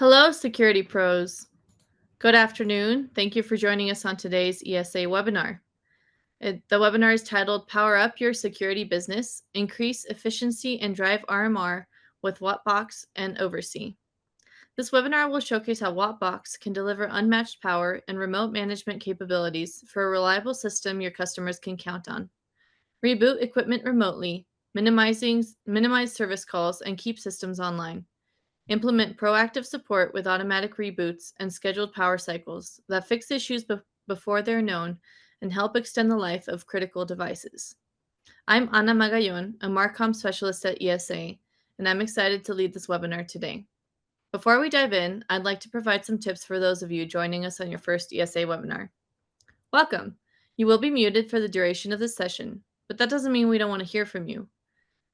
Hello, security pros. Good afternoon. Thank you for joining us on today's ESA webinar. The webinar is titled Power Up Your Security Business, Increase Efficiency and Drive RMR with WattBox and OvrC. This webinar will showcase how WattBox can deliver unmatched power and remote management capabilities for a reliable system your customers can count on. Reboot equipment remotely, minimize service calls, and keep systems online. Implement proactive support with automatic reboots and scheduled power cycles that fix issues before they're known and help extend the life of critical devices. I'm Ana Magallon, a Marcom specialist at ESA, and I'm excited to lead this webinar today. Before we dive in, I'd like to provide some tips for those of you joining us on your first ESA webinar. Welcome! You will be muted for the duration of this session, but that doesn't mean we don't want to hear from you.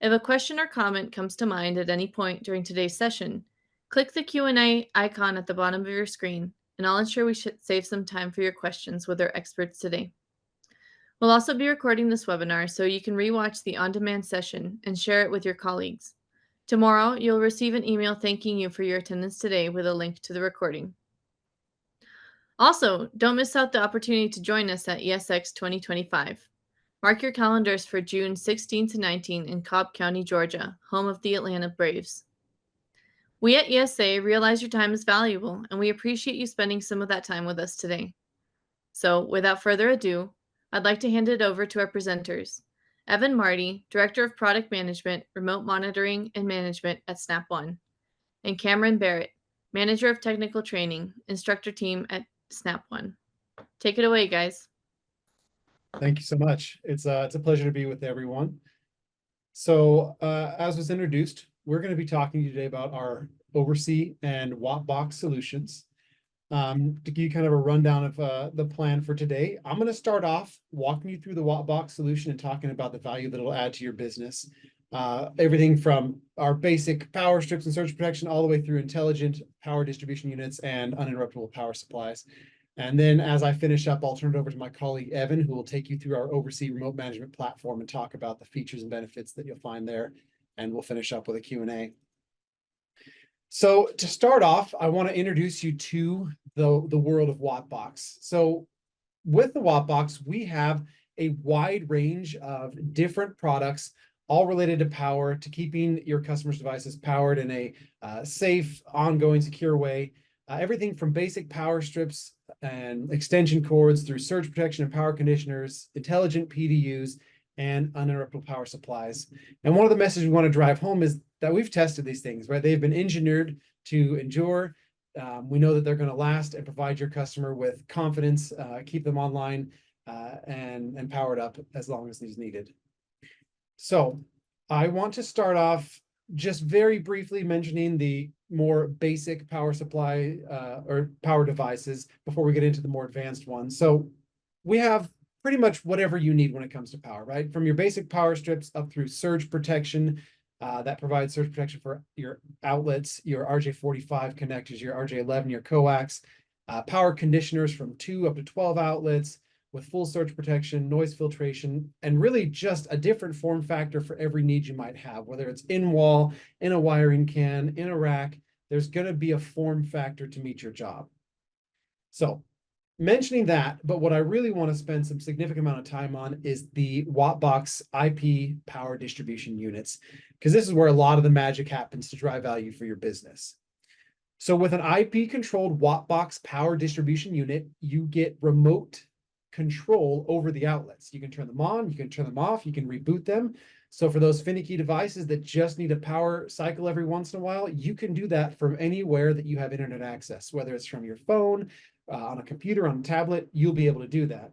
If a question or comment comes to mind at any point during today's session, click the Q&A icon at the bottom of your screen, and I'll ensure we should save some time for your questions with our experts today. We'll also be recording this webinar so you can rewatch the on-demand session and share it with your colleagues. Tomorrow, you'll receive an email thanking you for your attendance today with a link to the recording. Also, don't miss out the opportunity to join us at ESX 2025. Mark your calendars for June 16 to 19 in Cobb County, Georgia, home of the Atlanta Braves. We at ESA realize your time is valuable, and we appreciate you spending some of that time with us today. So, without further ado, I'd like to hand it over to our presenters, Evan Marty, Director of Product Management, Remote Monitoring and Management at Snap One, and Cameron Barrett, Manager of Technical Training, Instructor Team at Snap One. Take it away, guys. Thank you so much. It's a pleasure to be with everyone. So as was introduced, we're going to be talking to you today about our OvrC and WattBox solutions. To give you kind of a rundown of the plan for today, I'm going to start off walking you through the WattBox solution and talking about the value that it'll add to your business. Everything from our basic power strips and surge protection all the way through intelligent power distribution units and uninterruptible power supplies. And then as I finish up, I'll turn it over to my colleague, Evan, who will take you through our OvrC remote management platform and talk about the features and benefits that you'll find there. And we'll finish up with a Q&A. So to start off, I want to introduce you to the world of WattBox. So with the WattBox, we have a wide range of different products, all related to power, to keeping your customers' devices powered in a safe, ongoing, secure way. Everything from basic power strips and extension cords through surge protection and power conditioners, intelligent PDUs, and uninterruptible power supplies. And one of the messages we want to drive home is that we've tested these things, right? They've been engineered to endure. We know that they're going to last and provide your customer with confidence, keep them online and powered up as long as is needed. So I want to start off just very briefly mentioning the more basic power supply or power devices before we get into the more advanced ones. So we have pretty much whatever you need when it comes to power, right? From your basic power strips up through surge protection that provides surge protection for your outlets, your RJ45 connectors, your RJ11, your coax, power conditioners from 2 up to 12 outlets with full surge protection, noise filtration, and really just a different form factor for every need you might have, whether it's in wall, in a wiring can, in a rack, there's going to be a form factor to meet your job. So mentioning that, but what I really want to spend some significant amount of time on is the WattBox IP power distribution units, because this is where a lot of the magic happens to drive value for your business. So with an IP controlled WattBox power distribution unit, you get remote control over the outlets. You can turn them on, you can turn them off, you can reboot them. So for those finicky devices that just need a power cycle every once in a while, you can do that from anywhere that you have internet access, whether it's from your phone, on a computer, on a tablet, you'll be able to do that.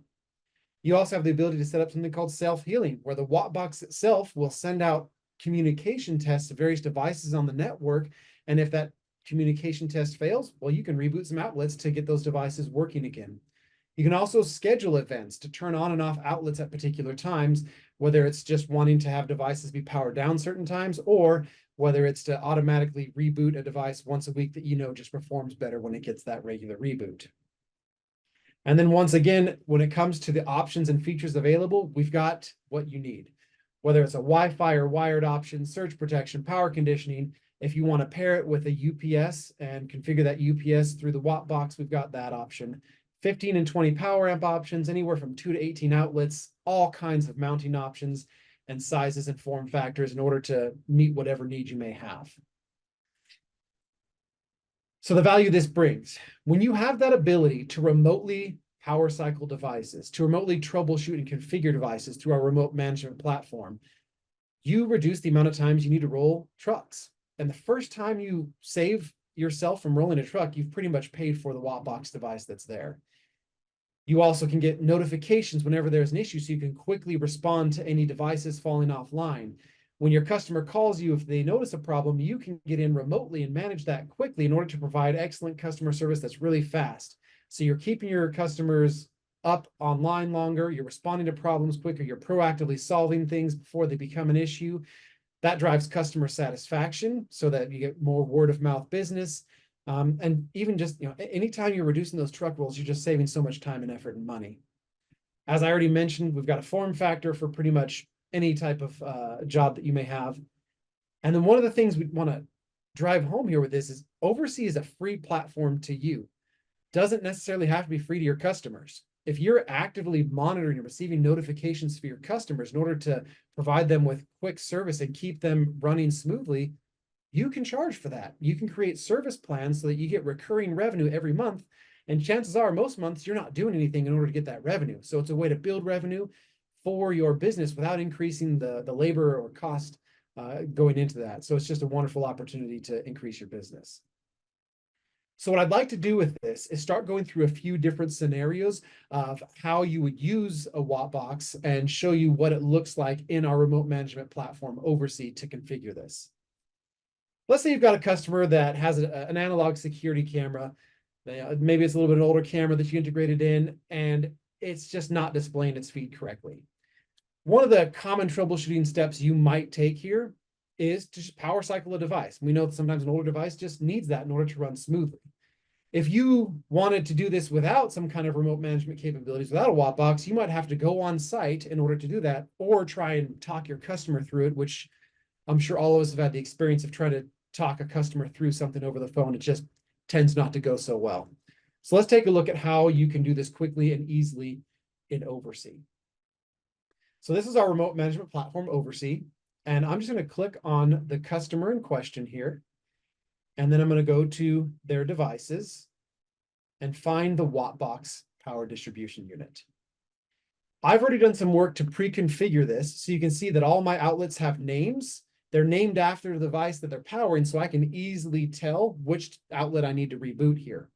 You also have the ability to set up something called self-healing, where the WattBox itself will send out communication tests to various devices on the network. And if that communication test fails, well, you can reboot some outlets to get those devices working again. You can also schedule events to turn on and off outlets at particular times, whether it's just wanting to have devices be powered down certain times, or whether it's to automatically reboot a device once a week that you know just performs better when it gets that regular reboot. And then once again, when it comes to the options and features available, we've got what you need. Whether it's a Wi-Fi or wired option, surge protection, power conditioning, If you want to pair it with a UPS and configure that UPS through the WattBox, we've got that option. 15 and 20 power amp options, anywhere from 2 to 18 outlets, all kinds of mounting options and sizes and form factors in order to meet whatever needs you may have. So the value this brings, when you have that ability to remotely power cycle devices, to remotely troubleshoot and configure devices through our remote management platform, you reduce the amount of times you need to roll trucks. And the first time you save yourself from rolling a truck, you've pretty much paid for the WattBox device that's there. You also can get notifications whenever there's an issue, so you can quickly respond to any devices falling offline. When your customer calls you, if they notice a problem, you can get in remotely and manage that quickly in order to provide excellent customer service that's really fast. So you're keeping your customers up online longer, you're responding to problems quicker, you're proactively solving things before they become an issue. That drives customer satisfaction so that you get more word of mouth business. And even just, anytime you're reducing those truck rolls, you're just saving so much time and effort and money. As I already mentioned, we've got a form factor for pretty much any type of job that you may have. And then one of the things we want to drive home here with this is OvrC is a free platform to you. Doesn't necessarily have to be free to your customers. If you're actively monitoring and receiving notifications for your customers in order to provide them with quick service and keep them running smoothly, you can charge for that. You can create service plans so that you get recurring revenue every month. And chances are most months you're not doing anything in order to get that revenue. So it's a way to build revenue for your business without increasing the labor or cost going into that. So it's just a wonderful opportunity to increase your business. So what I'd like to do with this is start going through a few different scenarios of how you would use a WattBox and show you what it looks like in our remote management platform, OvrC, to configure this. Let's say you've got a customer that has an analog security camera. Maybe it's a little bit of an older camera that you integrated in, and it's just not displaying its feed correctly. One of the common troubleshooting steps you might take here is to just power cycle a device. We know that sometimes an older device just needs that in order to run smoothly. If you wanted to do this without some kind of remote management capabilities, without a WattBox, you might have to go on site in order to do that, or try and talk your customer through it, which I'm sure all of us have had the experience of trying to talk a customer through something over the phone. It just tends not to go so well. So let's take a look at how you can do this quickly and easily in OvrC. So this is our remote management platform, OvrC, and I'm just going to click on the customer in question here, and then I'm going to go to their devices and find the WattBox power distribution unit. I've already done some work to pre-configure this, so you can see that all my outlets have names. They're named after the device that they're powering, so I can easily tell which outlet I need to reboot here.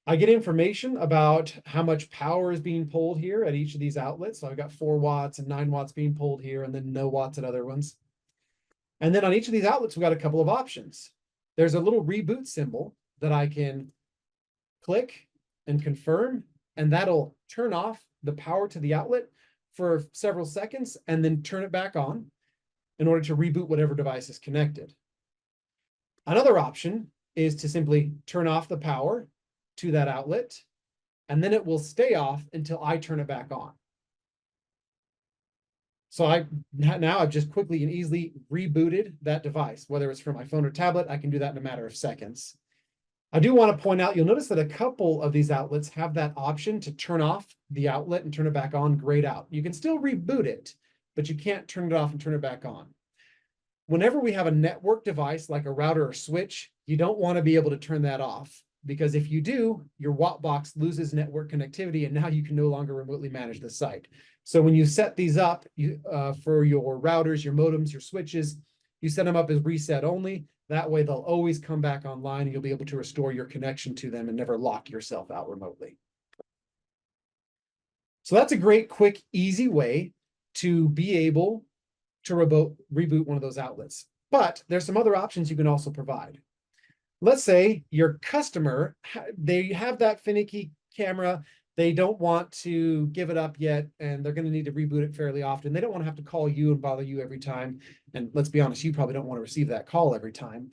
I get information about how much power is being pulled here at each of these outlets. So I've got 4 watts and 9 watts being pulled here, and then no watts at other ones. And then on each of these outlets, we've got a couple of options. There's a little reboot symbol that I can click and confirm, and that'll turn off the power to the outlet for several seconds and then turn it back on in order to reboot whatever device is connected. Another option is to simply turn off the power to that outlet, and then it will stay off until I turn it back on. So now I've just quickly and easily rebooted that device, whether it's from my phone or tablet. I can do that in a matter of seconds. I do want to point out, you'll notice that a couple of these outlets have that option to turn off the outlet and turn it back on, grayed out. You can still reboot it, but you can't turn it off and turn it back on. Whenever we have a network device like a router or switch, you don't want to be able to turn that off, because if you do, your WattBox loses network connectivity, and now you can no longer remotely manage the site. So when you set these up for your routers, your modems, your switches, you set them up as reset only. That way they'll always come back online, and you'll be able to restore your connection to them and never lock yourself out remotely. So that's a great, quick, easy way to be able to reboot one of those outlets. But there's some other options you can also provide. Let's say your customer, they have that finicky camera, they don't want to give it up yet, and they're going to need to reboot it fairly often. They don't want to have to call you and bother you every time. And let's be honest, you probably don't want to receive that call every time.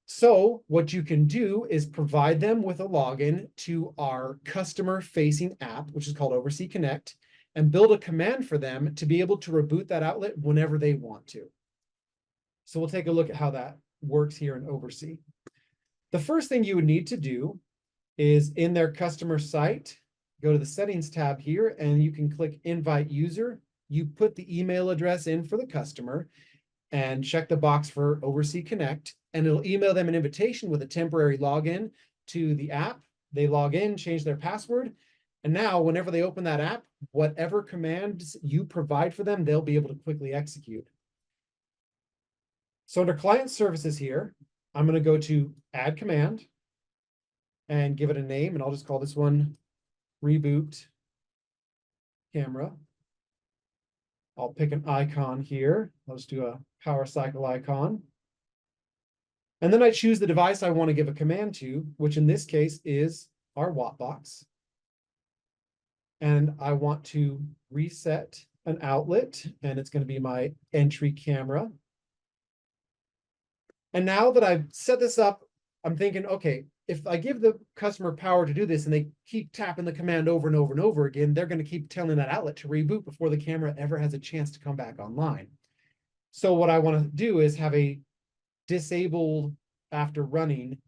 So what you can do is provide them with a login to our customer-facing app, which is called OvrC Connect, and build a command for them to be able to reboot that outlet whenever they want to. So we'll take a look at how that works here in OvrC. The first thing you would need to do is in their customer site, go to the settings tab here, and you can click invite user. You put the email address in for the customer and check the box for OvrC Connect, and it'll email them an invitation with a temporary login to the app. They log in, change their password, and now whenever they open that app, whatever commands you provide for them, they'll be able to quickly execute. So under client services here, I'm going to go to add command and give it a name, and I'll just call this one reboot camera. I'll pick an icon here. I'll just do a power cycle icon. And then I choose the device I want to give a command to, which in this case is our WattBox. And I want to reset an outlet, and it's going to be my entry camera. And now that I've set this up, I'm thinking, okay, if I give the customer power to do this and they keep tapping the command over and over and over again, they're going to keep telling that outlet to reboot before the camera ever has a chance to come back online. So what I want to do is have a disabled after running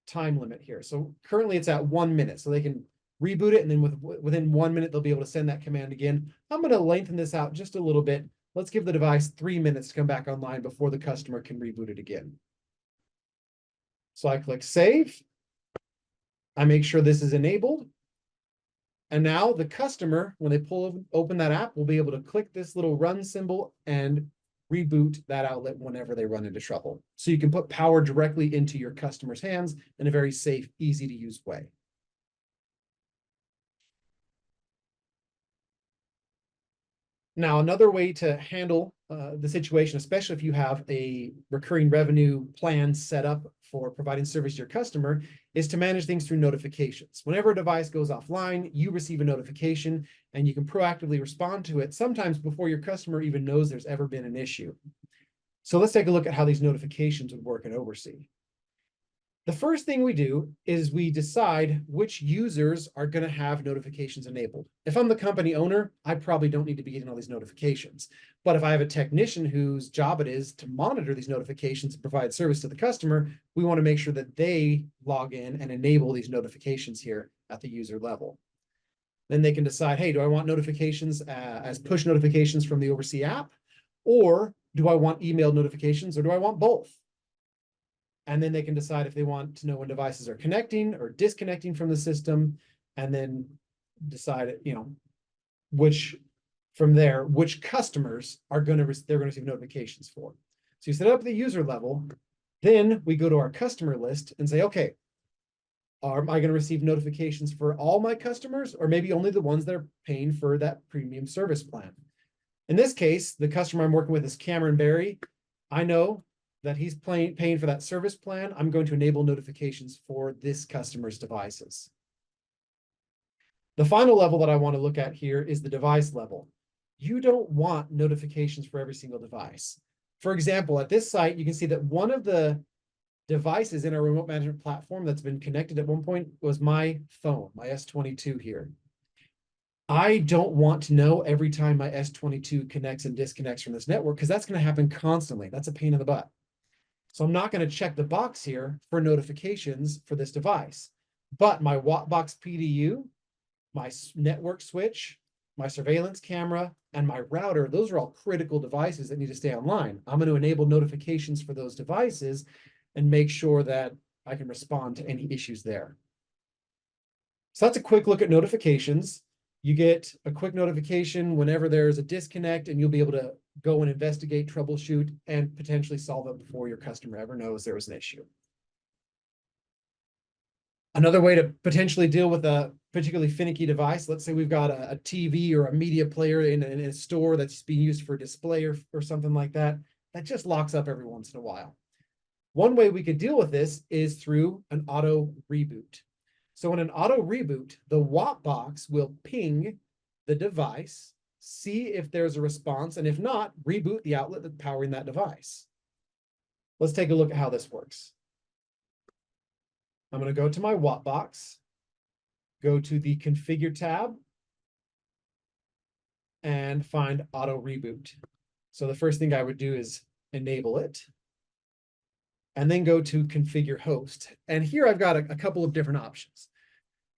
time limit here. So currently it's at 1 minute, so they can reboot it, and then within 1 minute, they'll be able to send that command again. I'm going to lengthen this out just a little bit. Let's give the device 3 minutes to come back online before the customer can reboot it again. So I click save. I make sure this is enabled. And now the customer, when they open that app, will be able to click this little run symbol and reboot that outlet whenever they run into trouble. So you can put power directly into your customer's hands in a very safe, easy to use way. Now, another way to handle the situation, especially if you have a recurring revenue plan set up for providing service to your customer, is to manage things through notifications. Whenever a device goes offline, you receive a notification and you can proactively respond to it, sometimes before your customer even knows there's ever been an issue. So let's take a look at how these notifications would work in OvrC. The first thing we do is we decide which users are going to have notifications enabled. If I'm the company owner, I probably don't need to be getting all these notifications. But if I have a technician whose job it is to monitor these notifications and provide service to the customer, we want to make sure that they log in and enable these notifications here at the user level. Then they can decide, hey, do I want notifications as push notifications from the OvrC app? Or do I want email notifications, or do I want both? And then they can decide if they want to know when devices are connecting or disconnecting from the system, and then decide, which customers are going to receive notifications for. So you set it up at the user level, then we go to our customer list and say, okay, am I going to receive notifications for all my customers, or maybe only the ones that are paying for that premium service plan? In this case, the customer I'm working with is Cameron Berry. I know that he's paying for that service plan. I'm going to enable notifications for this customer's devices. The final level that I want to look at here is the device level. You don't want notifications for every single device. For example, at this site, you can see that one of the devices in our remote management platform that's been connected at one point was my phone, my S22 here. I don't want to know every time my S22 connects and disconnects from this network, because that's going to happen constantly. That's a pain in the butt. So I'm not going to check the box here for notifications for this device. But my WattBox PDU, my network switch, my surveillance camera, and my router, those are all critical devices that need to stay online. I'm going to enable notifications for those devices and make sure that I can respond to any issues there. So that's a quick look at notifications. You get a quick notification whenever there's a disconnect, and you'll be able to go and investigate, troubleshoot, and potentially solve it before your customer ever knows there was an issue. Another way to potentially deal with a particularly finicky device, let's say we've got a TV or a media player in a store that's being used for display or something like that, that just locks up every once in a while. One way we could deal with this is through an auto reboot. So in an auto reboot, the WattBox will ping the device, see if there's a response, and if not, reboot the outlet that's powering that device. Let's take a look at how this works. I'm going to go to my WattBox, go to the Configure tab, and find Auto Reboot. So the first thing I would do is enable it. and then go to configure host. And here I've got a couple of different options.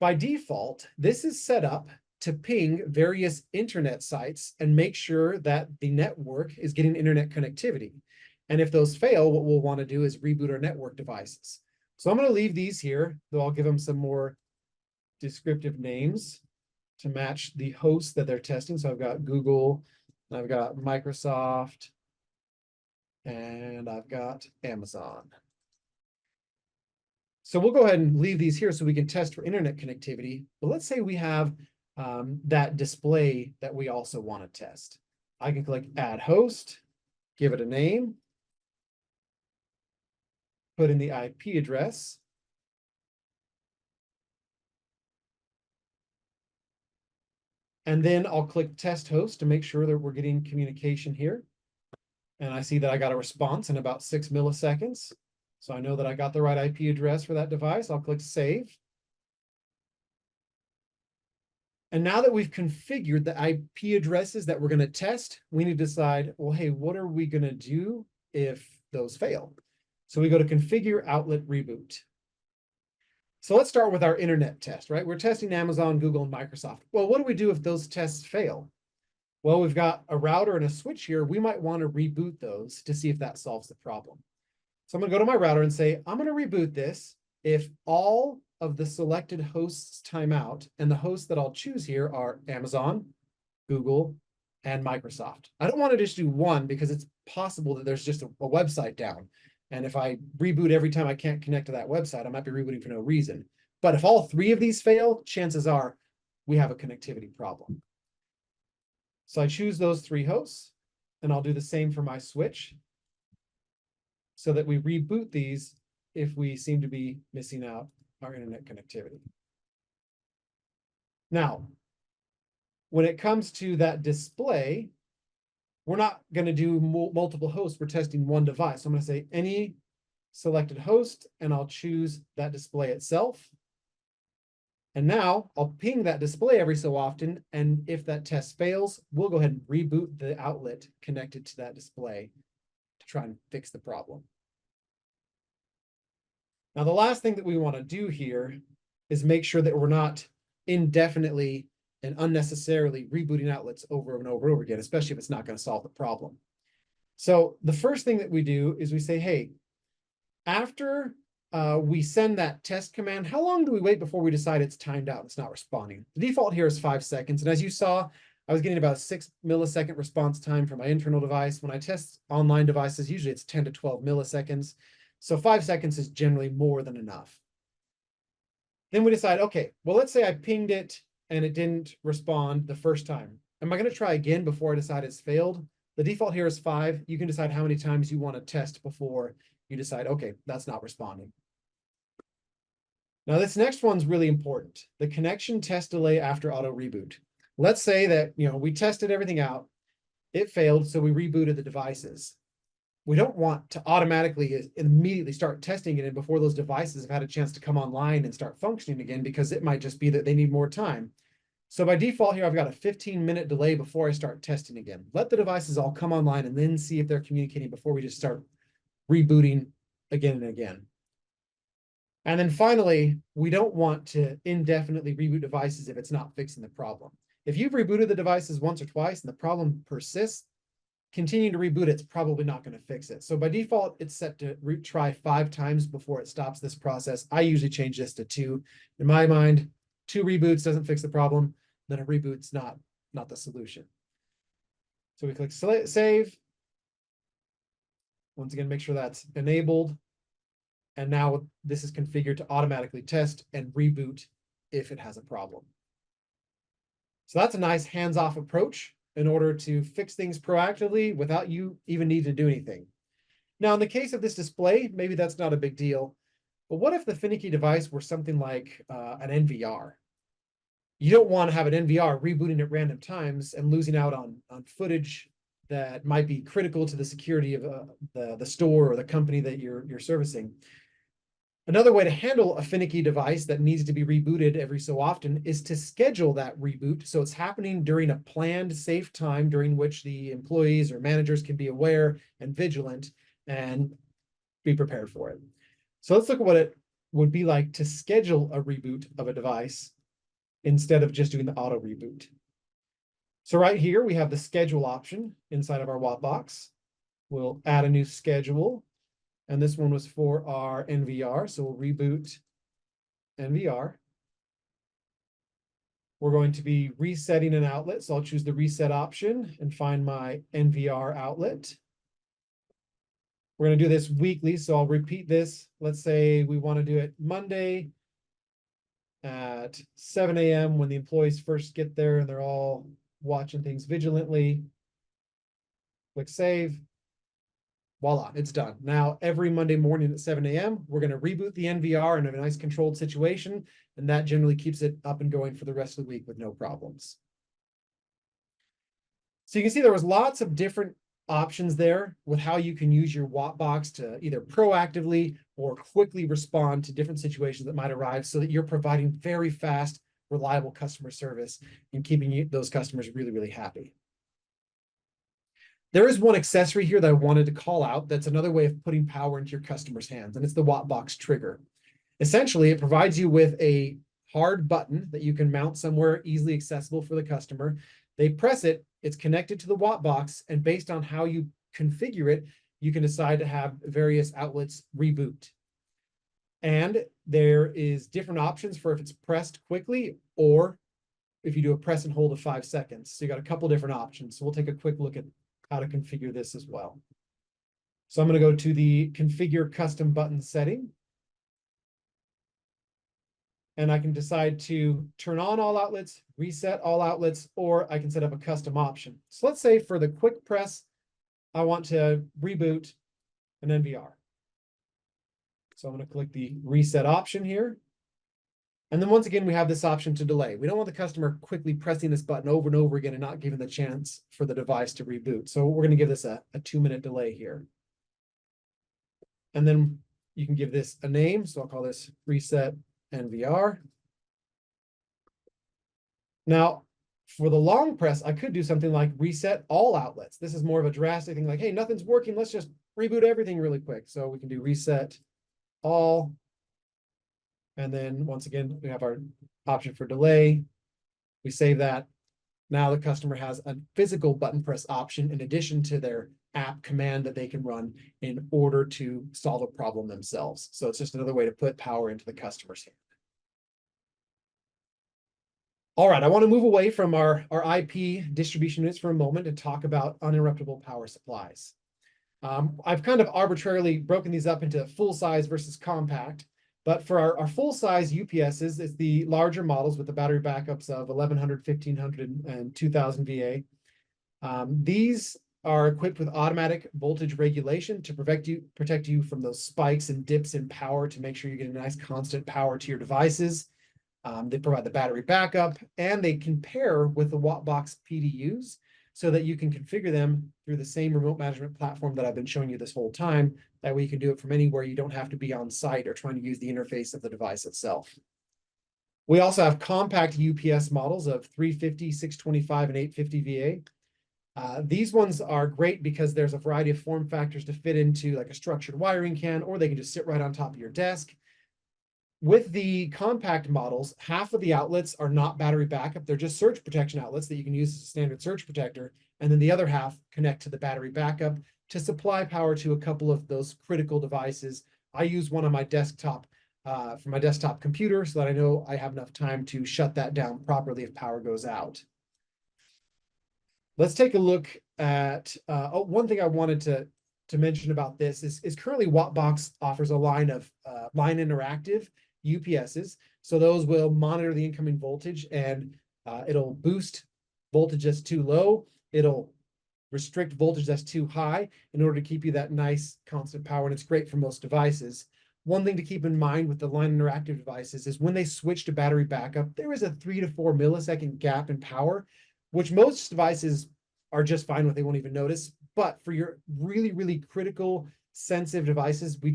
By default, this is set up to ping various internet sites and make sure that the network is getting internet connectivity. And if those fail, what we'll want to do is reboot our network devices. So I'm going to leave these here, though I'll give them some more descriptive names to match the hosts that they're testing. So I've got Google, and I've got Microsoft, and I've got Amazon. So we'll go ahead and leave these here so we can test for internet connectivity. But let's say we have that display that we also want to test. I can click Add Host, give it a name, put in the IP address, and then I'll click Test Host to make sure that we're getting communication here. And I see that I got a response in about 6 milliseconds. So I know that I got the right IP address for that device. I'll click Save. And now that we've configured the IP addresses that we're going to test, we need to decide, well, hey, what are we going to do if those fail? So we go to Configure Outlet Reboot. So let's start with our internet test, right? We're testing Amazon, Google, and Microsoft. Well, what do we do if those tests fail? Well, we've got a router and a switch here. We might want to reboot those to see if that solves the problem. So I'm going to go to my router and say, I'm going to reboot this if all of the selected hosts time out, and the hosts that I'll choose here are Amazon, Google, and Microsoft. I don't want to just do one because it's possible that there's just a website down. And if I reboot every time I can't connect to that website, I might be rebooting for no reason. But if all 3 of these fail, chances are we have a connectivity problem. So I choose those 3 hosts, and I'll do the same for my switch so that we reboot these if we seem to be missing out our internet connectivity. Now, when it comes to that display, we're not going to do multiple hosts. We're testing one device. So I'm going to say any selected host, and I'll choose that display itself. And now I'll ping that display every so often. And if that test fails, we'll go ahead and reboot the outlet connected to that display to try and fix the problem. Now, the last thing that we want to do here is make sure that we're not indefinitely and unnecessarily rebooting outlets over and over and over again, especially if it's not going to solve the problem. So the first thing that we do is we say, hey, after we send that test command, how long do we wait before we decide it's timed out, it's not responding? The default here is 5 seconds. And as you saw, I was getting about a 6 millisecond response time for my internal device. When I test online devices, usually it's 10 to 12 milliseconds. So 5 seconds is generally more than enough. Then we decide, okay, well, let's say I pinged it and it didn't respond the first time. Am I going to try again before I decide it's failed? The default here is 5. You can decide how many times you want to test before you decide, okay, that's not responding. Now, this next one's really important. The connection test delay after auto reboot. Let's say that, we tested everything out. It failed, so we rebooted the devices. We don't want to automatically immediately start testing it in before those devices have had a chance to come online and start functioning again, because it might just be that they need more time. So by default here, I've got a 15-minute delay before I start testing again. Let the devices all come online and then see if they're communicating before we just start rebooting again and again. And then finally, we don't want to indefinitely reboot devices if it's not fixing the problem. If you've rebooted the devices once or twice and the problem persists, continuing to reboot it's probably not going to fix it. So by default, it's set to try 5 times before it stops this process. I usually change this to 2. In my mind, 2 reboots doesn't fix the problem, then a reboot's not the solution. So we click save. Once again, make sure that's enabled. And now this is configured to automatically test and reboot if it has a problem. So that's a nice hands-off approach in order to fix things proactively without you even needing to do anything. Now, in the case of this display, maybe that's not a big deal. But what if the finicky device were something like an NVR? You don't want to have an NVR rebooting at random times and losing out on footage that might be critical to the security of the store or the company that you're servicing. Another way to handle a finicky device that needs to be rebooted every so often is to schedule that reboot so it's happening during a planned, safe time during which the employees or managers can be aware and vigilant. And be prepared for it. So let's look at what it would be like to schedule a reboot of a device instead of just doing the auto reboot. So right here, we have the schedule option inside of our WattBox. We'll add a new schedule. And this one was for our NVR. So we'll reboot NVR. We're going to be resetting an outlet. So I'll choose the reset option and find my NVR outlet. We're going to do this weekly. So I'll repeat this. Let's say we want to do it Monday at 7 a.m. when the employees first get there and they're all watching things vigilantly. Click save. Voila, it's done. Now, every Monday morning at 7 a.m., we're going to reboot the NVR in a nice controlled situation, and that generally keeps it up and going for the rest of the week with no problems. So you can see there was lots of different options there with how you can use your WattBox to either proactively or quickly respond to different situations that might arise so that you're providing very fast, reliable customer service and keeping those customers really, really happy. There is one accessory here that I wanted to call out that's another way of putting power into your customer's hands, and it's the WattBox trigger. Essentially, it provides you with a hard button that you can mount somewhere easily accessible for the customer. They press it, it's connected to the WattBox, and based on how you configure it, you can decide to have various outlets reboot. And there is different options for if it's pressed quickly or if you do a press and hold of 5 seconds. So you got a couple different options. So we'll take a quick look at how to configure this as well. So I'm going to go to the configure custom button setting. And I can decide to turn on all outlets, reset all outlets, or I can set up a custom option. So let's say for the quick press, I want to reboot an NVR. So I'm going to click the reset option here. And then once again, we have this option to delay. We don't want the customer quickly pressing this button over and over again and not giving the chance for the device to reboot. So we're going to give this a 2-minute delay here. And then you can give this a name. So I'll call this reset NVR. Now, for the long press, I could do something like reset all outlets. This is more of a drastic thing like, hey, nothing's working. Let's just reboot everything really quick. So we can do reset all. And then once again, we have our option for delay. We save that. Now the customer has a physical button press option in addition to their app command that they can run in order to solve a problem themselves. So it's just another way to put power into the customer's hand. All right, I want to move away from our IP distribution units for a moment and talk about uninterruptible power supplies. I've kind of arbitrarily broken these up into full size versus compact. But for our full-size UPSs, it's the larger models with the battery backups of 1100, 1500, and 2000 VA. These are equipped with automatic voltage regulation to protect you from those spikes and dips in power to make sure you get a nice constant power to your devices. They provide the battery backup, and they can pair with the WattBox PDUs so that you can configure them through the same remote management platform that I've been showing you this whole time. That way you can do it from anywhere. You don't have to be on site or trying to use the interface of the device itself. We also have compact UPS models of 350, 625, and 850 VA. These ones are great because there's a variety of form factors to fit into like a structured wiring can, or they can just sit right on top of your desk. With the compact models, half of the outlets are not battery backup. They're just surge protection outlets that you can use as a standard surge protector. And then the other half connect to the battery backup to supply power to a couple of those critical devices. I use one on my desktop for my desktop computer so that I know I have enough time to shut that down properly if power goes out. Let's take a look at, one thing I wanted to mention about this is currently WattBox offers a line of line interactive UPSs. So those will monitor the incoming voltage and it'll boost voltage that's too low. It'll restrict voltage that's too high in order to keep you that nice constant power. And it's great for most devices. One thing to keep in mind with the line interactive devices is when they switch to battery backup, there is a 3 to 4 millisecond gap in power, which most devices are just fine with. They won't even notice. But for your really, really critical sensitive devices, we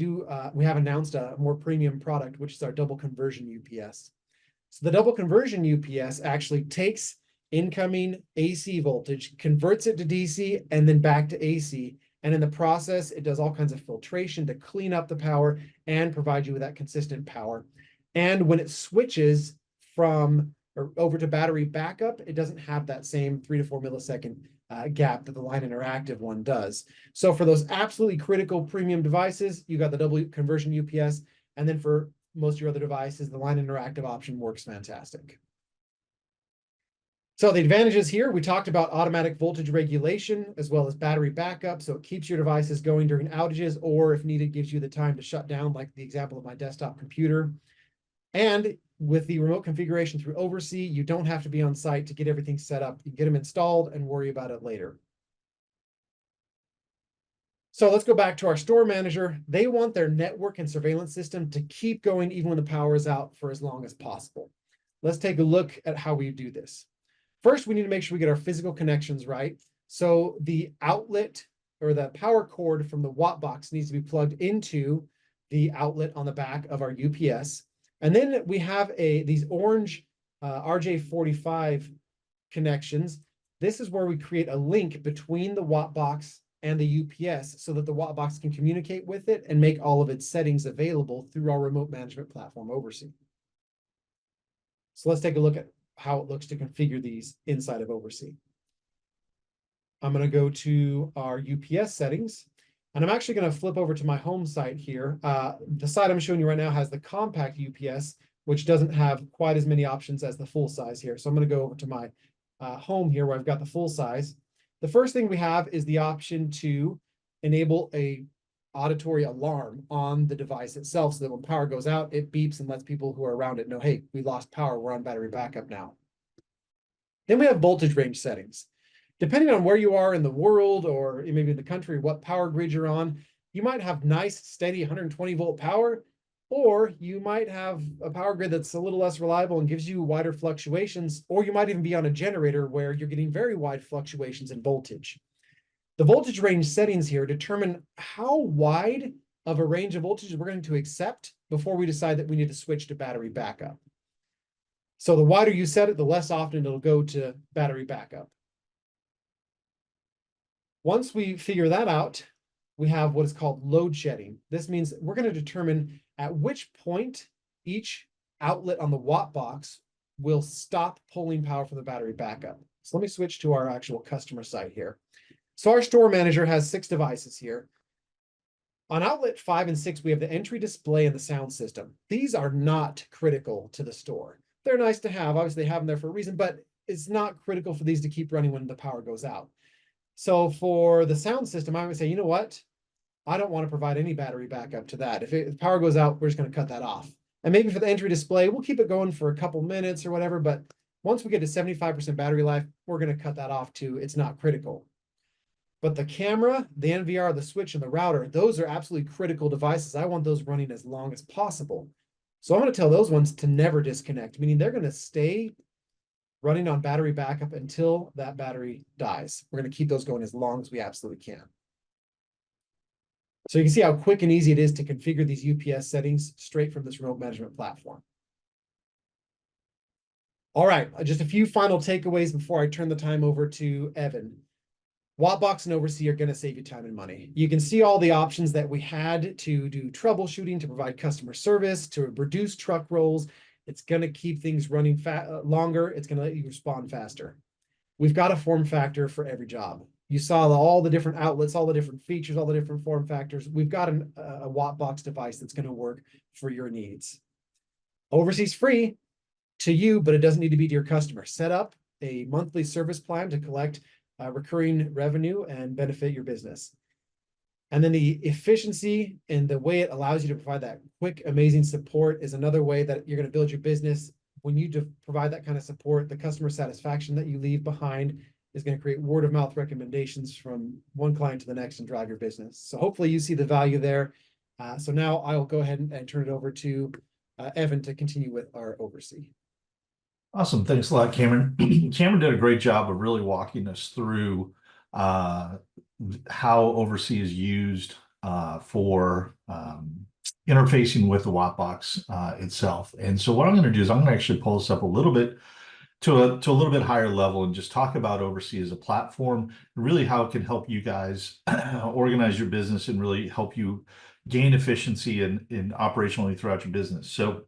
have announced a more premium product, which is our double conversion UPS. So the double conversion UPS actually takes incoming AC voltage, converts it to DC, and then back to AC, And in the process, it does all kinds of filtration to clean up the power and provide you with that consistent power. And when it switches from or over to battery backup, it doesn't have that same 3 to 4 millisecond gap that the Line Interactive one does. So for those absolutely critical premium devices, you got the double conversion UPS. And then for most of your other devices, the Line Interactive option works fantastic. So the advantages here, we talked about automatic voltage regulation as well as battery backup. So it keeps your devices going during outages, or if needed, gives you the time to shut down, like the example of my desktop computer. And with the remote configuration through OvrC, you don't have to be on site to get everything set up. You can get them installed and worry about it later. So let's go back to our store manager. They want their network and surveillance system to keep going even when the power is out for as long as possible. Let's take a look at how we do this. First, we need to make sure we get our physical connections right. So the outlet or the power cord from the WattBox needs to be plugged into the outlet on the back of our UPS. And then we have these orange RJ45 connections. This is where we create a link between the WattBox and the UPS so that the WattBox can communicate with it and make all of its settings available through our remote management platform, OvrC. So let's take a look at how it looks to configure these inside of OvrC. I'm going to go to our UPS settings, and I'm actually going to flip over to my home site here. The site I'm showing you right now has the compact UPS, which doesn't have quite as many options as the full size here. So I'm going to go over to my home here where I've got the full size. The first thing we have is the option to enable a auditory alarm on the device itself so that when power goes out, it beeps and lets people who are around it know, hey, we lost power, we're on battery backup now. Then we have voltage range settings. Depending on where you are in the world or maybe in the country, what power grid you're on, you might have nice, steady 120 volt power, or you might have a power grid that's a little less reliable and gives you wider fluctuations, or you might even be on a generator where you're getting very wide fluctuations in voltage. The voltage range settings here determine how wide of a range of voltages we're going to accept before we decide that we need to switch to battery backup. So the wider you set it, the less often it'll go to battery backup. Once we figure that out, we have what is called load shedding. This means we're going to determine at which point each outlet on the WattBox will stop pulling power from the battery backup. So let me switch to our actual customer site here. So our store manager has 6 devices here. On outlet 5 and 6, we have the entry display and the sound system. These are not critical to the store. They're nice to have. Obviously, they have them there for a reason, but it's not critical for these to keep running when the power goes out. So for the sound system, I would say, you know what? I don't want to provide any battery backup to that. If the power goes out, we're just going to cut that off. And maybe for the entry display, we'll keep it going for a couple minutes or whatever. But once we get to 75% battery life, we're going to cut that off to it's not critical. But the camera, the NVR, the switch, and the router, those are absolutely critical devices. I want those running as long as possible. So I'm going to tell those ones to never disconnect, meaning they're going to stay running on battery backup until that battery dies. We're going to keep those going as long as we absolutely can. So you can see how quick and easy it is to configure these UPS settings straight from this remote management platform. All right, just a few final takeaways before I turn the time over to Evan. WattBox and OvrC are going to save you time and money. You can see all the options that we had to do troubleshooting, to provide customer service, to reduce truck rolls. It's going to keep things running longer. It's going to let you respond faster. We've got a form factor for every job. You saw all the different outlets, all the different features, all the different form factors. We've got a WattBox device that's going to work for your needs. OvrC is free to you, but it doesn't need to be to your customer. Set up a monthly service plan to collect recurring revenue and benefit your business. And then the efficiency and the way it allows you to provide that quick, amazing support is another way that you're going to build your business. When you provide that kind of support, the customer satisfaction that you leave behind is going to create word of mouth recommendations from one client to the next and drive your business. So hopefully you see the value there. So now I'll go ahead and turn it over to Evan to continue with our OvrC. Awesome. Thanks a lot, Cameron. Cameron did a great job of really walking us through how OvrC is used for interfacing with the WattBox itself. And so what I'm going to do is I'm going to actually pull this up a little bit to a little bit higher level and just talk about OvrC as a platform, really how it can help you guys organize your business and really help you gain efficiency in operationally throughout your business. So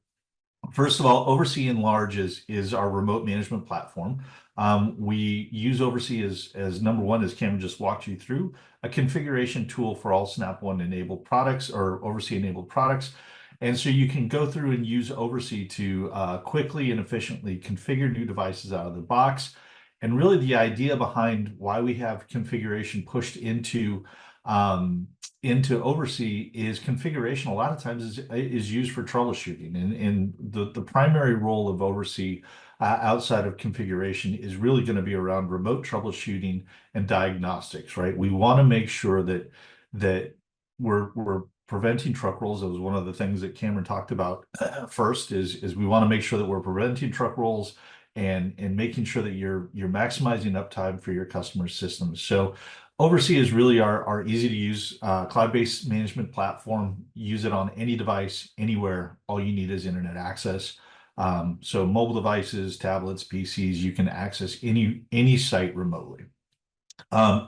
first of all, OvrC in large is our remote management platform. We use OvrC as number one, as Cameron just walked you through, a configuration tool for all Snap One enabled products or OvrC enabled products. And so you can go through and use OvrC to quickly and efficiently configure new devices out of the box. And really the idea behind why we have configuration pushed into OvrC is configuration a lot of times is used for troubleshooting. And the primary role of OvrC outside of configuration is really going to be around remote troubleshooting and diagnostics, right? We want to make sure that we're preventing truck rolls. That was one of the things that Cameron talked about first is we want to make sure that we're preventing truck rolls and making sure that you're maximizing uptime for your customer systems. So OvrC is really our easy to use cloud-based management platform. Use it on any device, anywhere. All you need is internet access. So mobile devices, tablets, PCs, you can access any site remotely.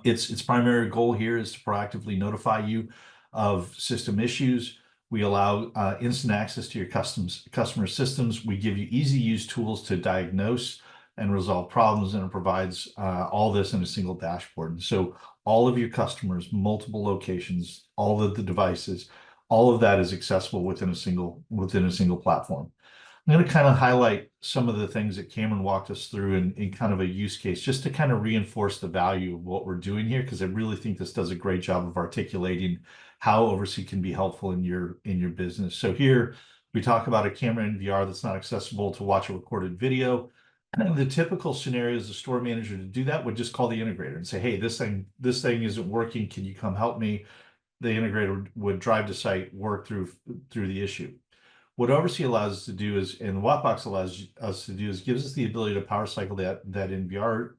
Its primary goal here is to proactively notify you of system issues. We allow instant access to your customer systems. We give you easy use tools to diagnose and resolve problems, and it provides all this in a single dashboard. And so all of your customers, multiple locations, all of the devices, all of that is accessible within a single platform. I'm going to kind of highlight some of the things that Cameron walked us through in kind of a use case, just to kind of reinforce the value of what we're doing here, because I really think this does a great job of articulating how OvrC can be helpful in your business. So here we talk about a camera in VR that's not accessible to watch a recorded video. And the typical scenario is the store manager to do that would just call the integrator and say, hey, this thing isn't working. Can you come help me? The integrator would drive to site, work through the issue. What OvrC allows us to do is, and WattBox allows us to do, is gives us the ability to power cycle that in VR,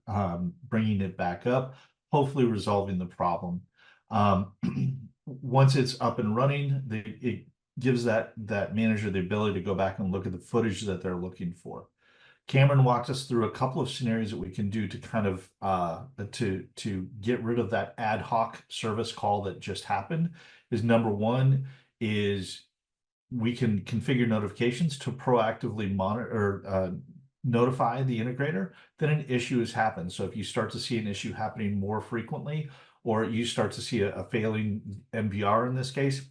bringing it back up, hopefully resolving the problem. Once it's up and running, it gives that manager the ability to go back and look at the footage that they're looking for. Cameron walked us through a couple of scenarios that we can do to kind of to get rid of that ad hoc service call that just happened. Is number one is we can configure notifications to proactively monitor or notify the integrator that an issue has happened. So if you start to see an issue happening more frequently, or you start to see a failing MVR in this case,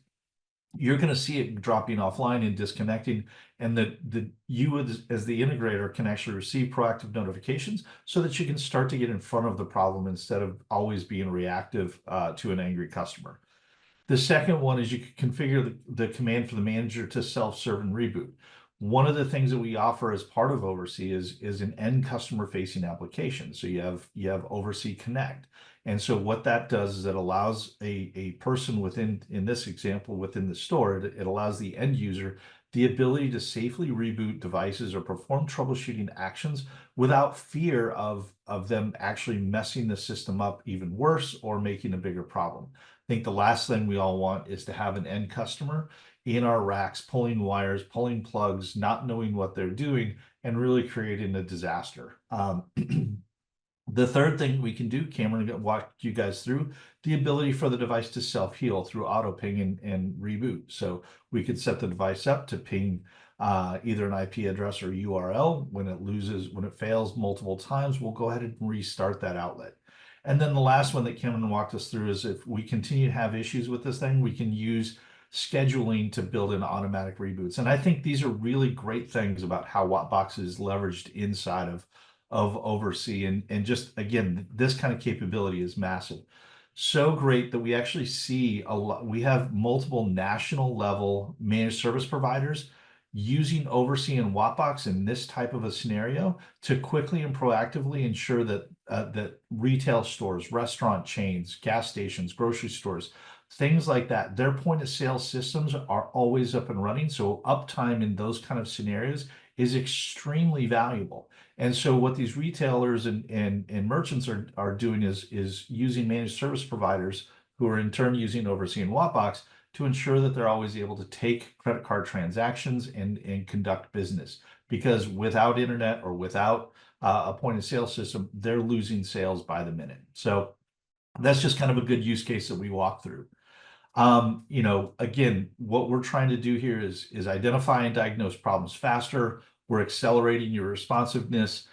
you're going to see it dropping offline and disconnecting, and that you as the integrator can actually receive proactive notifications so that you can start to get in front of the problem instead of always being reactive to an angry customer. The second one is you can configure the command for the manager to self-serve and reboot. One of the things that we offer as part of OvrC is an end customer facing application. So you have OvrC Connect. And so what that does is it allows a person within, in this example, within the store, it allows the end user the ability to safely reboot devices or perform troubleshooting actions without fear of them actually messing the system up even worse or making a bigger problem. I think the last thing we all want is to have an end customer in our racks pulling wires, pulling plugs, not knowing what they're doing, and really creating a disaster. The third thing we can do, Cameron walked you guys through, the ability for the device to self-heal through auto ping and reboot. So we could set the device up to ping either an IP address or URL. When it fails multiple times, we'll go ahead and restart that outlet. And then the last one that Cameron walked us through is if we continue to have issues with this thing, we can use scheduling to build in automatic reboots. And I think these are really great things about how WattBox is leveraged inside of OvrC. And just, again, this kind of capability is massive. So great that we actually see we have multiple national level managed service providers using OvrC and WattBox in this type of a scenario to quickly and proactively ensure that that retail stores, restaurant chains, gas stations, grocery stores, things like that, their point of sale systems are always up and running. So uptime in those kind of scenarios is extremely valuable. And so what these retailers and merchants are doing is using managed service providers who are in turn using OvrC and WattBox to ensure that they're always able to take credit card transactions and conduct business. because without internet or without a point of sale system, they're losing sales by the minute. So that's just kind of a good use case that we walk through. You know, again, what we're trying to do here is identify and diagnose problems faster. We're accelerating your responsiveness.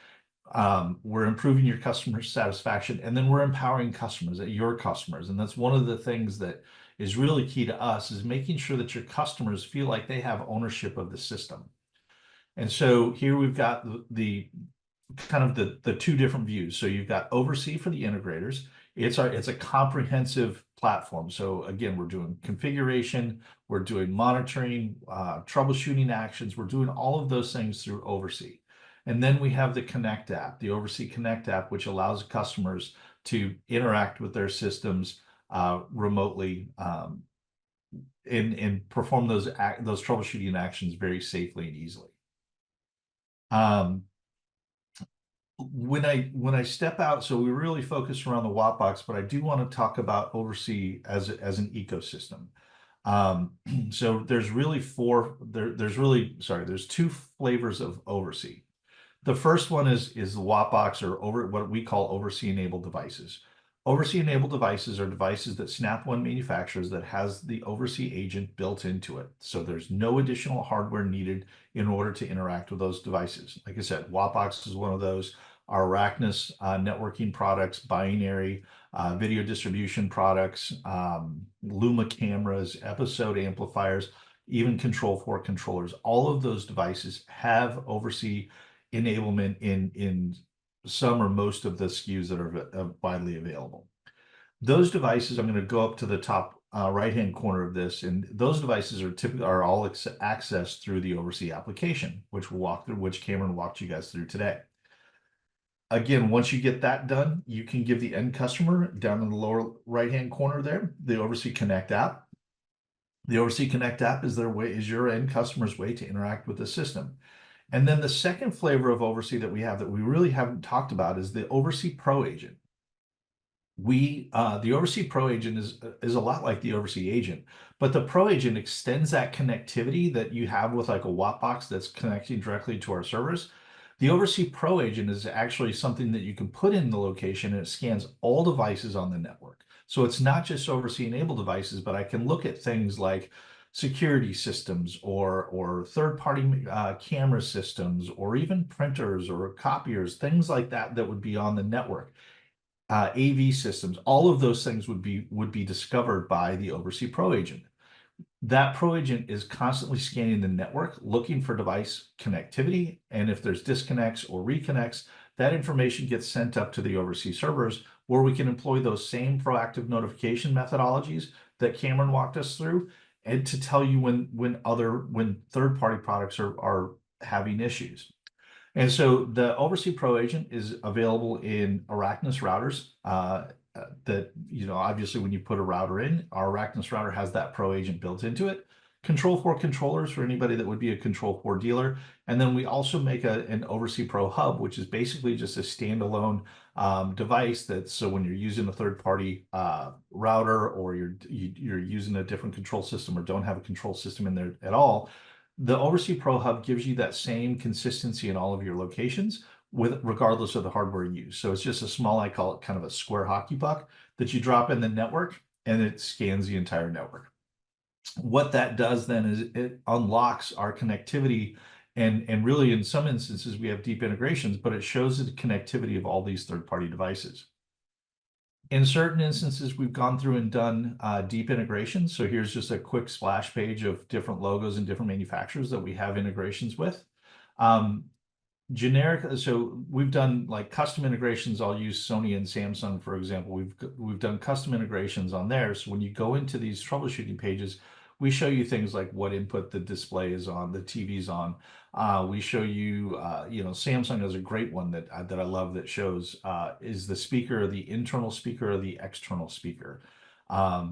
We're improving your customer satisfaction, and then we're empowering customers, your customers. And that's one of the things that is really key to us, is making sure that your customers feel like they have ownership of the system. And so here we've got the kind of the two different views. So you've got OvrC for the integrators. It's a comprehensive platform. So again, we're doing configuration, we're doing monitoring, troubleshooting actions. We're doing all of those things through OvrC. And then we have the Connect app, the OvrC Connect app, which allows customers to interact with their systems remotely and perform those troubleshooting actions very safely and easily. When I step out, so we really focus around the WattBox, but I do want to talk about OvrC as an ecosystem. So there's really there's two flavors of OvrC. The first one is the WattBox, or what we call OvrC enabled devices. OvrC enabled devices are devices that Snap One manufactures that has the OvrC agent built into it. So there's no additional hardware needed in order to interact with those devices. Like I said, WattBox is one of those. Our Arachnus networking products, binary video distribution products, Luma cameras, episode amplifiers, even Control4 controllers. All of those devices have OvrC enablement in some or most of the SKUs that are widely available. Those devices, I'm going to go up to the top right-hand corner of this, and those devices are all accessed through the OvrC application, which we'll walk through, which Cameron walked you guys through today. Again, once you get that done, you can give the end customer, down in the lower right-hand corner there, the OvrC Connect app. The OvrC Connect app is your end customer's way to interact with the system. And then the second flavor of OvrC that we have that we really haven't talked about is the OvrC Pro Agent. The OvrC Pro Agent is a lot like the OvrC Agent, but the Pro Agent extends that connectivity that you have with like a WattBox that's connecting directly to our servers. The OvrC Pro Agent is actually something that you can put in the location, and it scans all devices on the network. So it's not just OvrC enabled devices, but I can look at things like security systems or third-party camera systems, or even printers or copiers, things like that would be on the network. AV systems, all of those things would be discovered by the OvrC Pro Agent. That Pro Agent is constantly scanning the network, looking for device connectivity, and if there's disconnects or reconnects, that information gets sent up to the OvrC servers, where we can employ those same proactive notification methodologies that Cameron walked us through, and to tell you when third-party products are having issues. And so the OvrC Pro Agent is available in Arachnus routers. That, you know, obviously when you put a router in, our Arachnus router has that Pro Agent built into it. Control4 controllers for anybody that would be a Control4 dealer. And then we also make an OvrC Pro Hub, which is basically just a standalone device so when you're using a third-party router, or you're using a different control system, or don't have a control system in there at all, the OvrC Pro Hub gives you that same consistency in all of your locations, regardless of the hardware used. So it's just a small, I call it kind of a square hockey puck, that you drop in the network, and it scans the entire network. What that does then is it unlocks our connectivity, and really in some instances we have deep integrations, but it shows the connectivity of all these third-party devices. In certain instances, we've gone through and done deep integrations. So here's just a quick splash page of different logos and different manufacturers that we have integrations with. So we've done like custom integrations. I'll use Sony and Samsung, for example. We've done custom integrations on there. So when you go into these troubleshooting pages, we show you things like what input the display is on, the TV's on. We show you, Samsung has a great one that I love that shows is the speaker, the internal speaker or the external speaker.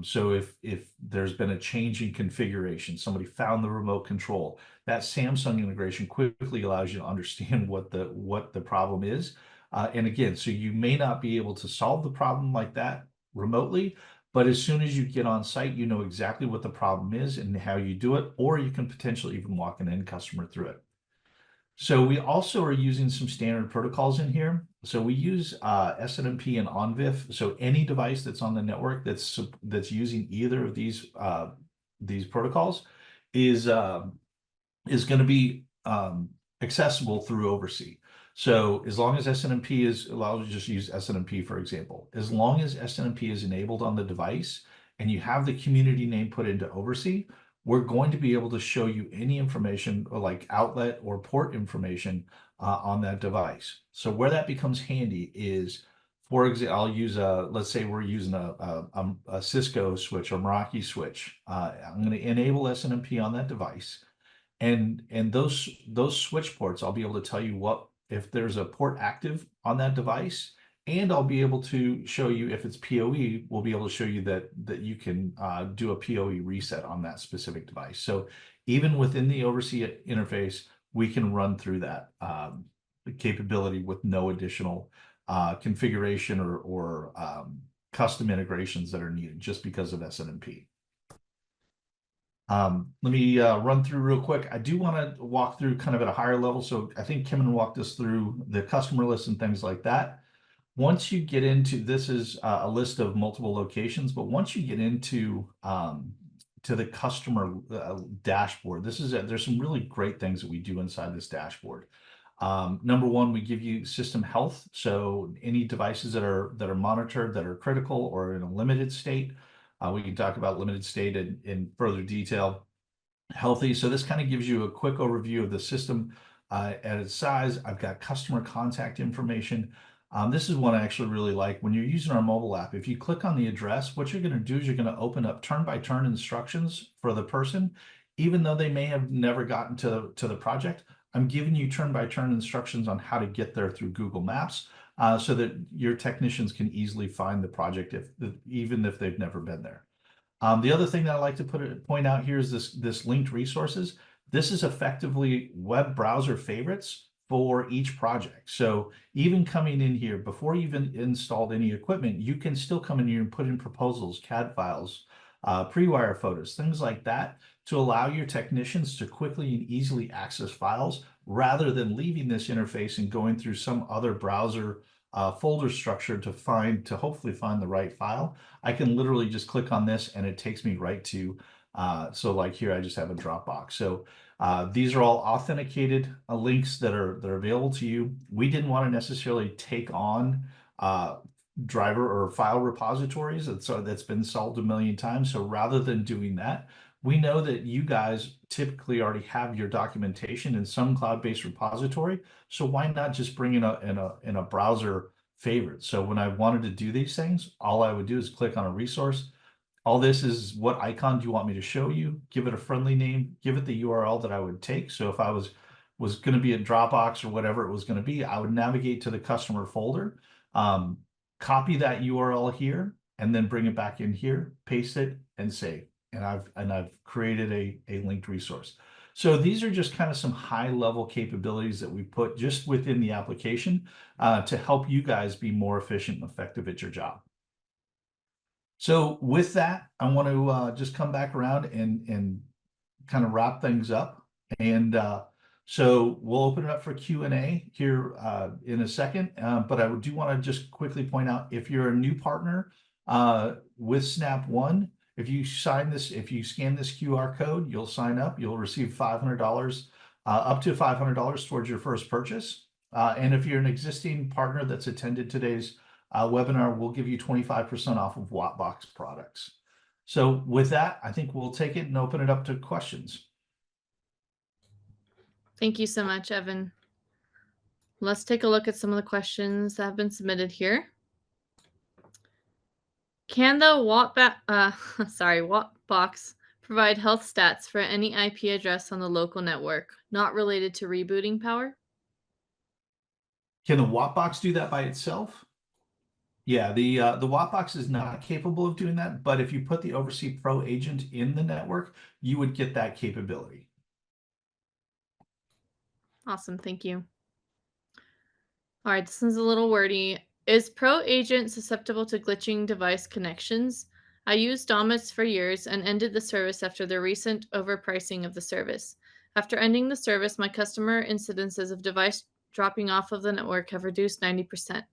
So if there's been a change in configuration, somebody found the remote control, that Samsung integration quickly allows you to understand what the problem is. And again, so you may not be able to solve the problem like that remotely, but as soon as you get on site, you know exactly what the problem is and how you do it, or you can potentially even walk an end customer through it. So we also are using some standard protocols in here. So we use SNMP and OnVIF. So any device that's on the network that's using either of these protocols is going to be accessible through OvrC. So as long as SNMP is allowed to just use SNMP, for example, as long as SNMP is enabled on the device and you have the community name put into OvrC, we're going to be able to show you any information like outlet or port information on that device. So where that becomes handy is, for example, I'll use let's say we're using a Cisco switch or Meraki switch. I'm going to enable SNMP on that device. And those switch ports, I'll be able to tell you if there's a port active on that device, and I'll be able to show you if it's PoE. We'll be able to show you that you can do a PoE reset on that specific device. So even within the OvrC interface, we can run through that capability with no additional configuration or custom integrations that are needed just because of SNMP. Let me run through real quick. I do want to walk through kind of at a higher level. So I think Kim walked us through the customer list and things like that. Once you get into, this is a list of multiple locations, but once you get into to the customer dashboard, there's some really great things that we do inside this dashboard. Number one, we give you system health. So any devices that are monitored, that are critical or in a limited state, we can talk about limited state in further detail. Healthy. So this kind of gives you a quick overview of the system at its size. I've got customer contact information. This is one I actually really like. When you're using our mobile app, if you click on the address, what you're going to do is you're going to open up turn-by-turn instructions for the person. Even though they may have never gotten to the project, I'm giving you turn-by-turn instructions on how to get there through Google Maps so that your technicians can easily find the project even if they've never been there. The other thing that I like to point out here is this linked resources. This is effectively web browser favorites for each project. So even coming in here, before you've installed any equipment, you can still come in here and put in proposals, CAD files, pre-wire photos, things like that, to allow your technicians to quickly and easily access files rather than leaving this interface and going through some other browser folder structure to hopefully find the right file. I can literally just click on this and it takes me right to, so like here, I just have a Dropbox. So these are all authenticated links that are available to you. We didn't want to necessarily take on driver or file repositories. That's been solved a million times. So rather than doing that, we know that you guys typically already have your documentation in some cloud-based repository. So why not just bring in a browser favorite? So when I wanted to do these things, all I would do is click on a resource. All this is what icon do you want me to show you? Give it a friendly name, give it the URL that I would take. So if I was going to be a Dropbox or whatever it was going to be, I would navigate to the customer folder, copy that URL here, and then bring it back in here, paste it, and save. And I've created a linked resource. So these are just kind of some high level capabilities that we put just within the application to help you guys be more efficient and effective at your job. So with that, I want to just come back around and kind of wrap things up. And so we'll open it up for Q&A here in a second. But I do want to just quickly point out, if you're a new partner with Snap One, if you scan this QR code, you'll sign up. You'll receive $500, up to $500 towards your first purchase. And if you're an existing partner that's attended today's webinar, we'll give you 25% off of WattBox products. So with that, I think we'll take it and open it up to questions. Thank you so much, Evan. Let's take a look at some of the questions that have been submitted here. Can the WattBox provide health stats for any IP address on the local network, not related to rebooting power? Can the WattBox do that by itself? Yeah, the WattBox is not capable of doing that, but if you put the OvrC Pro agent in the network, you would get that capability. Awesome, thank you. All right, this one's a little wordy. Is Pro Agent susceptible to glitching device connections? I used Domits for years and ended the service after the recent overpricing of the service. After ending the service, my customer incidences of device dropping off of the network have reduced 90%.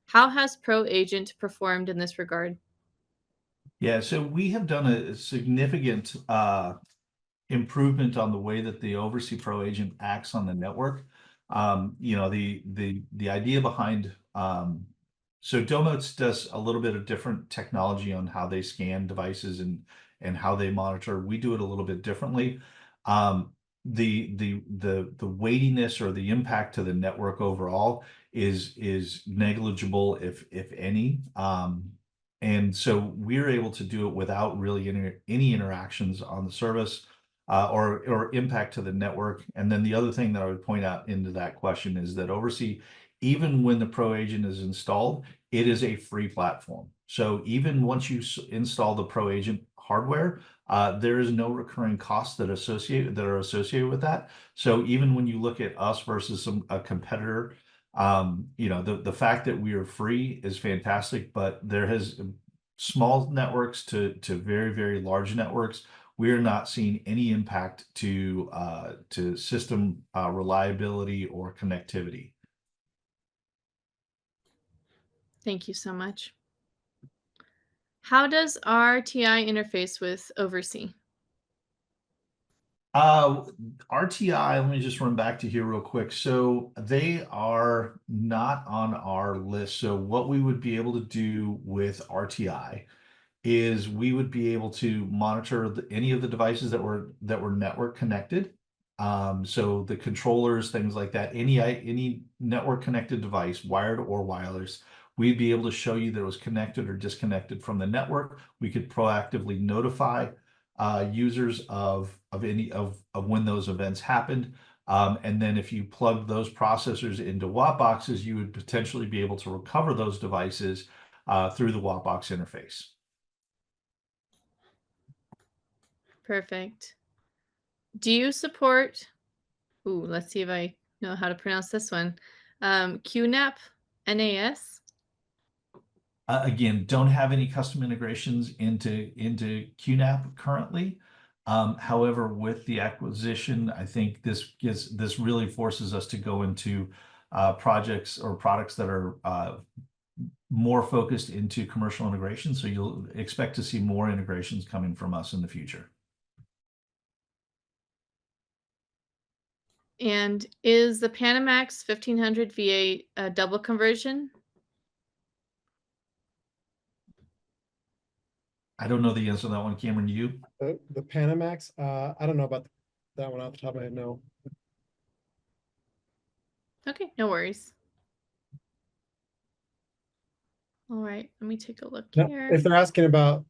How has Pro Agent performed in this regard? Yeah, so we have done a significant improvement on the way that the OvrC Pro Agent acts on the network. You know, the idea behind so Domotes does a little bit of different technology on how they scan devices and how they monitor. We do it a little bit differently. The weightiness or the impact to the network overall is negligible, if any. And so we're able to do it without really any interactions on the service or impact to the network. And then the other thing that I would point out into that question is that OvrC, even when the Pro Agent is installed, it is a free platform. So even once you install the Pro Agent hardware, there is no recurring costs that are associated with that. So even when you look at us versus a competitor, you know, the fact that we are free is fantastic, but there has small networks to very, very large networks. We're not seeing any impact to system reliability or connectivity. Thank you so much. How does RTI interface with OvrC? RTI, let me just run back to here real quick. So they are not on our list. So what we would be able to do with RTI is we would be able to monitor any of the devices that were network connected. So the controllers, things like that, any network connected device, wired or wireless, we'd be able to show you that it was connected or disconnected from the network. We could proactively notify users of when those events happened. And then if you plug those processors into WattBoxes, you would potentially be able to recover those devices through the WattBox interface. Perfect. Do you support, let's see if I know how to pronounce this one, QNAP NAS? Again, don't have any custom integrations into QNAP currently. However, with the acquisition, I think this really forces us to go into projects or products that are more focused into commercial integration. So you'll expect to see more integrations coming from us in the future. And is the Panamax 1500 V8 a double conversion? I don't know the answer to that one, Cameron. You? The Panamax, I don't know about that one off the top of my head, no. Okay, no worries. All right, let me take a look Now, here. if they're asking about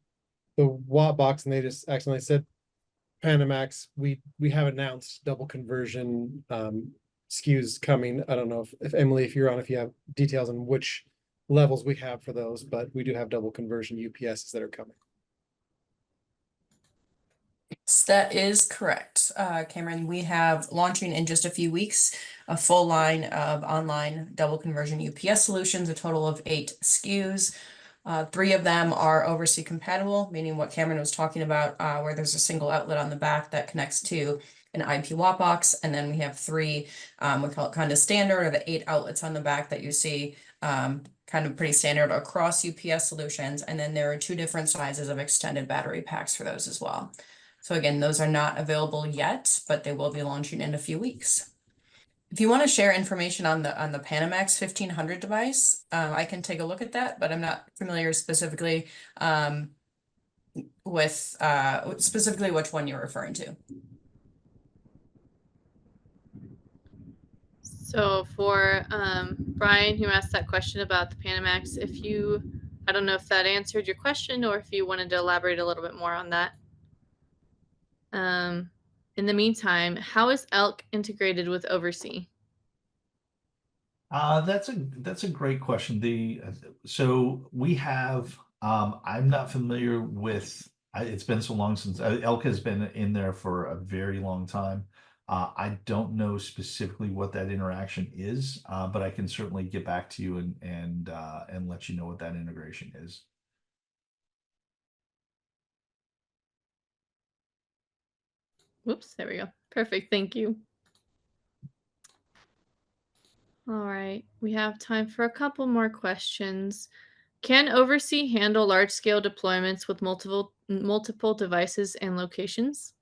the WattBox and they just accidentally said Panamax, we have announced double conversion SKUs coming. I don't know if Emily, if you're on, if you have details on which levels we have for those, but we do have double conversion UPSs that are coming. That is correct, Cameron. We have launching in just a few weeks a full line of online double conversion UPS solutions, a total of 8 SKUs. 3 of them are OvrC compatible, meaning what Cameron was talking about, where there's a single outlet on the back that connects to an IP WattBox, and then we have 3, we call it kind of standard, or the 8 outlets on the back that you see, kind of pretty standard across UPS solutions. And then there are 2 different sizes of extended battery packs for those as well. So again, those are not available yet, but they will be launching in a few weeks. If you want to share information on the Panamax 1500 device, I can take a look at that, but I'm not familiar specifically with specifically which one you're referring to. So for Brian, who asked that question about the Panamax, I don't know if that answered your question or if you wanted to elaborate a little bit more on that. In the meantime, how is ELK integrated with OvrC? That's a great question. So we have I'm not familiar with it's been so long since ELK has been in there for a very long time. I don't know specifically what that interaction is, but I can certainly get back to you and let you know what that integration is. Whoops, there we go. Perfect. Thank you. All right. We have time for a couple more questions. Can OvrC handle large-scale deployments with multiple devices and locations?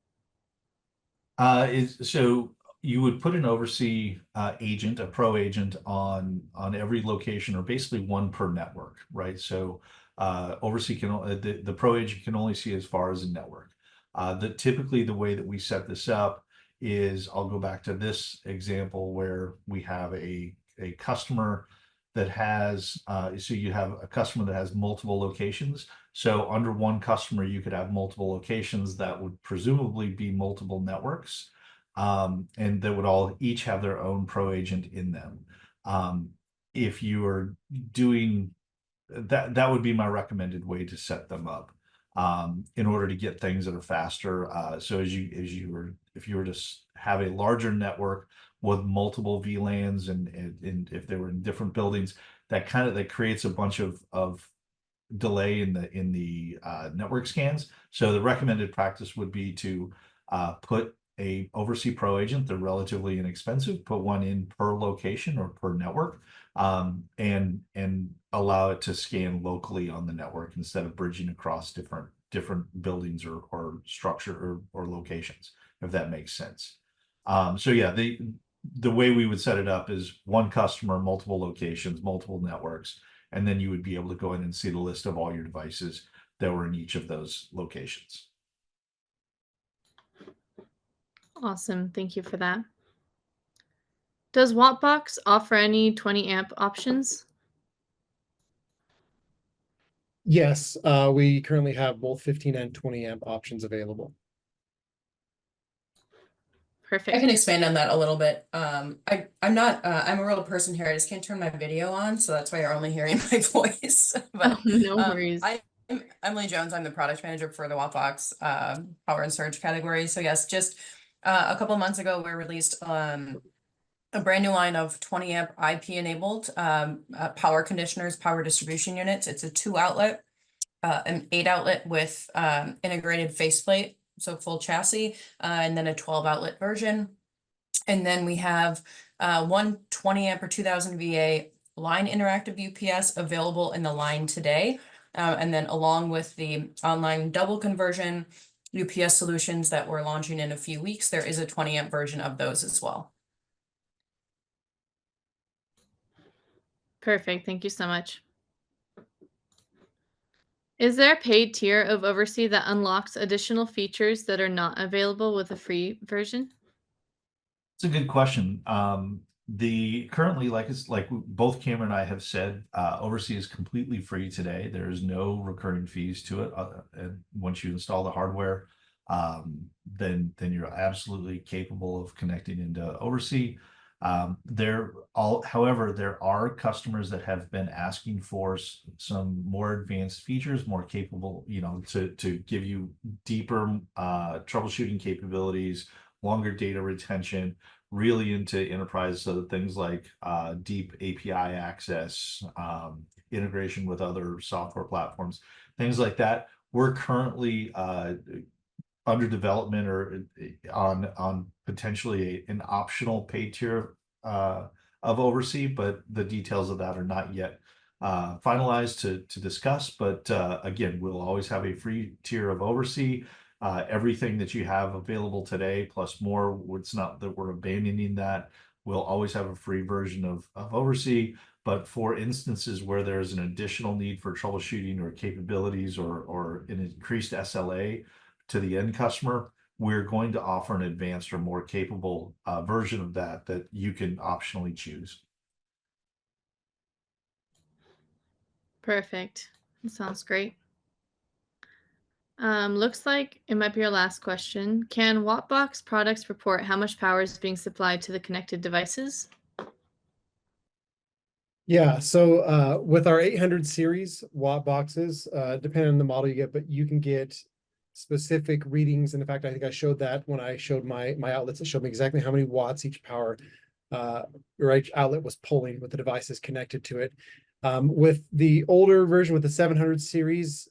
So you would put an OvrC agent, a pro agent on every location, or basically one per network, right? So OvrC can the pro agent can only see as far as a network. Typically the way that we set this up is, I'll go back to this example where we have a customer that has so you have a customer that has multiple locations. So under one customer, you could have multiple locations that would presumably be multiple networks, and that would all each have their own pro agent in them. If you are doing that, that would be my recommended way to set them up, in order to get things that are faster. So if you were to have a larger network with multiple VLANs, and if they were in different buildings, that creates a bunch of delay in the network scans. So the recommended practice would be to put a OvrC Pro agent. They're relatively inexpensive. Put one in per location or per network, and allow it to scan locally on the network instead of bridging across different buildings or structure or locations, if that makes sense. So yeah, the way we would set it up is one customer, multiple locations, multiple networks, and then you would be able to go in and see the list of all your devices that were in each of those locations. Awesome. Thank you for that. Does WattBox offer any 20 amp options? Yes, we currently have both 15 and 20 amp options available. Perfect. I can expand on that a little bit. I'm a real person here. I just can't turn my video on, so that's why you're only hearing my voice. But No worries. I'm Emily Jones. I'm the product manager for the WattBox power and surge category. So yes, just a couple months ago, we released a brand new line of 20 amp IP enabled power conditioners, power distribution units. It's a 2-outlet, an 8-outlet with integrated faceplate, so full chassis, and then a 12-outlet version. And then we have one 20 amp or 2000 VA line interactive UPS available in the line today. And then along with the online double conversion UPS solutions that we're launching in a few weeks, there is a 20 amp version of those as well. Perfect. Thank you so much. Is there a paid tier of OvrC that unlocks additional features that are not available with a free version? It's a good question. Currently, like both Cameron and I have said, OvrC is completely free today. There is no recurring fees to it. And once you install the hardware, then you're absolutely capable of connecting into OvrC. However, there are customers that have been asking for some more advanced features, more capable, to give you deeper troubleshooting capabilities, longer data retention, really into enterprise, so that things like deep API access, integration with other software platforms, things like that. We're currently under development or on potentially an optional paid tier of OvrC, but the details of that are not yet finalized to discuss. But again, we'll always have a free tier of OvrC. Everything that you have available today plus more, it's not that we're abandoning that. We'll always have a free version of OvrC, but for instances where there's an additional need for troubleshooting or capabilities or an increased SLA to the end customer, we're going to offer an advanced or more capable version of that you can optionally choose. Perfect. That sounds great. Looks like it might be our last question. Can WattBox products report how much power is being supplied to the connected devices? Yeah, so with our 800 series watt boxes, depending on the model you get, but you can get specific readings. And in fact, I think I showed that when I showed my outlets. It showed me exactly how many watts each power or each outlet was pulling with the devices connected to it. With the older version, with the 700 series,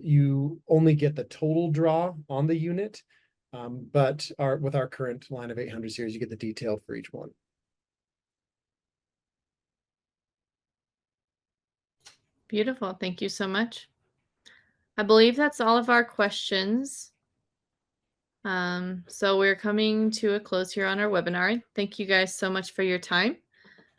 you only get the total draw on the unit. But with our current line of 800 series, you get the detail for each one. Beautiful. Thank you so much. I believe that's all of our questions. So we're coming to a close here on our webinar. Thank you guys so much for your time.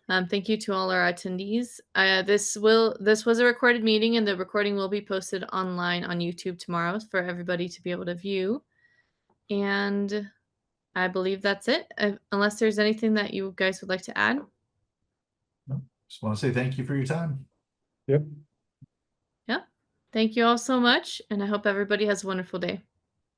Thank you to all our attendees. This was a recorded meeting, and the recording will be posted online on YouTube tomorrow for everybody to be able to view. And I believe that's it, unless there's anything that you guys would like to add. Just want to say thank you for your time. Yep. Thank you all so much, and I hope everybody has a wonderful day.